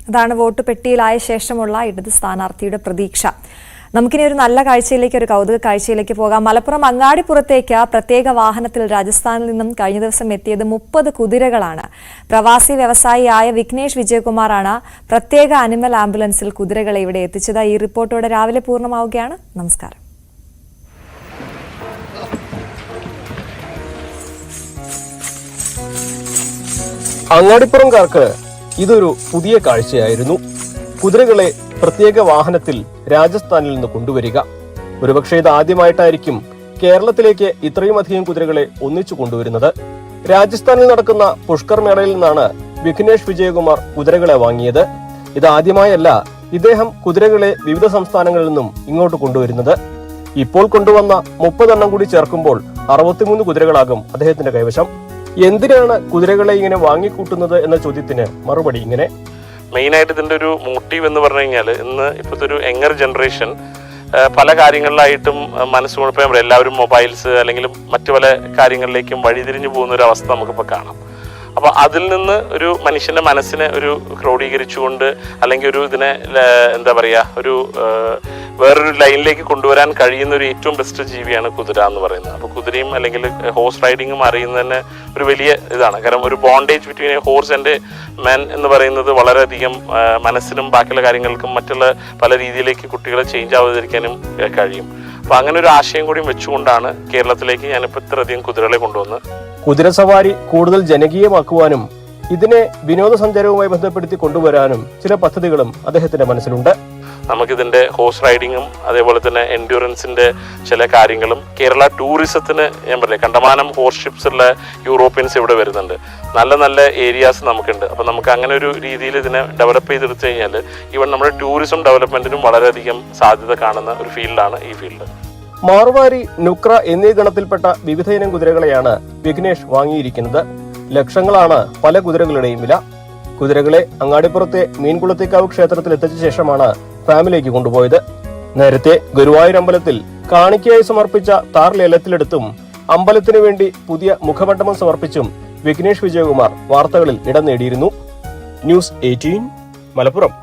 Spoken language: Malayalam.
അതാണ് വോട്ട് പെട്ടിയിലായ ശേഷമുള്ള ഇടത് സ്ഥാനാർത്ഥിയുടെ പ്രതീക്ഷ. നമുക്കിനി ഒരു നല്ല കാഴ്ചയിലേക്ക്, ഒരു കൗതുക കാഴ്ചയിലേക്ക് പോകാം. മലപ്പുറം അങ്ങാടിപ്പുറത്തേക്ക് പ്രത്യേക വാഹനത്തിൽ രാജസ്ഥാനിൽ നിന്നും കഴിഞ്ഞ ദിവസം എത്തിയത് 30 കുതിരകളാണ്. പ്രവാസി വ്യവസായിയായ വിഘ്നേഷ് വിജയകുമാറാണ് പ്രത്യേക അനിമൽ ആംബുലൻസിൽ കുതിരകളെ ഇവിടെ എത്തിച്ചത്. ഈ റിപ്പോർട്ടോടെ രാവിലെ പൂർണ്ണമാവുകയാണ്. നമസ്കാരം. അങ്ങാടിപ്പുറംകാർക്ക് ഇതൊരു പുതിയ കാഴ്ചയായിരുന്നു. കുതിരകളെ പ്രത്യേക വാഹനത്തിൽ രാജസ്ഥാനിൽ നിന്ന് കൊണ്ടുവരിക. ഒരുപക്ഷെ ഇത് ആദ്യമായിട്ടായിരിക്കും കേരളത്തിലേക്ക് ഇത്രയുമധികം കുതിരകളെ ഒന്നിച്ചു കൊണ്ടുവരുന്നത്. രാജസ്ഥാനിൽ നടക്കുന്ന പുഷ്കർ മേളയിൽ നിന്നാണ് വിഘ്നേഷ് വിജയകുമാർ കുതിരകളെ വാങ്ങിയത്. ഇത് ആദ്യമായല്ല ഇദ്ദേഹം കുതിരകളെ വിവിധ സംസ്ഥാനങ്ങളിൽ നിന്നും ഇങ്ങോട്ട് കൊണ്ടുവരുന്നത്. ഇപ്പോൾ കൊണ്ടുവന്ന 30 എണ്ണം കൂടി ചേർക്കുമ്പോൾ 63 കുതിരകളാകും അദ്ദേഹത്തിന്റെ കൈവശം. എന്തിനാണ് കുതിരകളെ ഇങ്ങനെ വാങ്ങിക്കൂട്ടുന്നത് എന്ന ചോദ്യത്തിന് മറുപടി ഇങ്ങനെ. മെയിനായിട്ട് ഇതിൻ്റെ ഒരു മോട്ടീവ് എന്ന് പറഞ്ഞു കഴിഞ്ഞാൽ, ഇന്ന് ഇപ്പോഴത്തെ ഒരു യങ്ങർ ജനറേഷൻ പല കാര്യങ്ങളിലായിട്ടും മനസ്സുകൊഴപ്പം എല്ലാവരും മൊബൈൽസ് അല്ലെങ്കിൽ മറ്റു പല കാര്യങ്ങളിലേക്കും വഴിതിരിഞ്ഞു പോകുന്ന ഒരു അവസ്ഥ നമുക്കിപ്പോൾ കാണാം. അപ്പോൾ അതിൽ നിന്ന് ഒരു മനുഷ്യൻ്റെ മനസ്സിനെ ഒരു ക്രോഡീകരിച്ചുകൊണ്ട് അല്ലെങ്കിൽ ഒരു ഇതിനെ എന്താ പറയുക, ഒരു വേറൊരു ലൈനിലേക്ക് കൊണ്ടുവരാൻ കഴിയുന്ന ഒരു ഏറ്റവും ബെസ്റ്റ് ജീവിയാണ് കുതിര എന്ന് പറയുന്നത്. അപ്പോൾ കുതിരയും അല്ലെങ്കിൽ ഹോഴ്സ് റൈഡിങ്ങും അറിയുന്നതന്നെ ഒരു വലിയ ഇതാണ്. കാരണം ഒരു bondage between a horse and man എന്ന് പറയുന്നത് വളരെയധികം മനസ്സിനും ബാക്കിയുള്ള കാര്യങ്ങൾക്കും മറ്റുള്ള പല രീതിയിലേക്ക് കുട്ടികളെ ചേഞ്ച് ആവാതിരിക്കാനും കഴിയും. അപ്പോൾ അങ്ങനെ ഒരു ആശയം കൂടി വെച്ചുകൊണ്ടാണ് കേരളത്തിലേക്ക് ഞാനിപ്പോൾ ഇത്രയധികം കുതിരകളെ കൊണ്ടുവന്ന്. കുതിരസവാരി കൂടുതൽ ജനകീയമാക്കുവാനും ഇതിനെ വിനോദസഞ്ചാരവുമായി ബന്ധപ്പെടുത്തി കൊണ്ടുവരാനും ചില പദ്ധതികളും അദ്ദേഹത്തിന്റെ മനസ്സിലുണ്ട്. നമുക്കിതിൻ്റെ ഹോഴ്സ് റൈഡിങ്ങും അതേപോലെ തന്നെ എൻഡ്യൂറൻസിൻ്റെ ചില കാര്യങ്ങളും കേരള ടൂറിസത്തിന് ഞാൻ പറഞ്ഞില്ലേ, കണ്ടമാനം ഹോഴ്സ് ഷിപ്സുള്ള യൂറോപ്യൻസ് ഇവിടെ വരുന്നുണ്ട്. നല്ല നല്ല ഏരിയാസ് നമുക്കുണ്ട്. അപ്പോൾ നമുക്ക് അങ്ങനെ ഒരു രീതിയിൽ ഇതിനെ ഡെവലപ്പ് ചെയ്തെടുത്തു കഴിഞ്ഞാൽ ഈവൻ നമ്മുടെ ടൂറിസം ഡെവലപ്മെന്റിനും വളരെയധികം സാധ്യത കാണുന്ന ഒരു ഫീൽഡാണ് ഈ ഫീൽഡ്. മാർവാരി, നുക്ര എന്നീ ഗണത്തിൽപ്പെട്ട വിവിധ ഇനം കുതിരകളെയാണ് വിഘ്നേഷ് വാങ്ങിയിരിക്കുന്നത്. ലക്ഷങ്ങളാണ് പല കുതിരകളുടെയും വില. കുതിരകളെ അങ്ങാടിപ്പുറത്തെ മീൻകുളത്തേക്കാവ് ക്ഷേത്രത്തിൽ എത്തിച്ച ശേഷമാണ് ഫാമിലേക്ക് കൊണ്ടുപോയത്. നേരത്തെ ഗുരുവായൂർ അമ്പലത്തിൽ കാണിക്കയായി സമർപ്പിച്ച താർ ലേലത്തിലെടുത്തും അമ്പലത്തിനു വേണ്ടി പുതിയ മുഖമണ്ഡപം സമർപ്പിച്ചും വിഘ്നേഷ് വിജയകുമാർ വാർത്തകളിൽ ഇടം നേടിയിരുന്നു. ന്യൂസ് 18 മലപ്പുറം.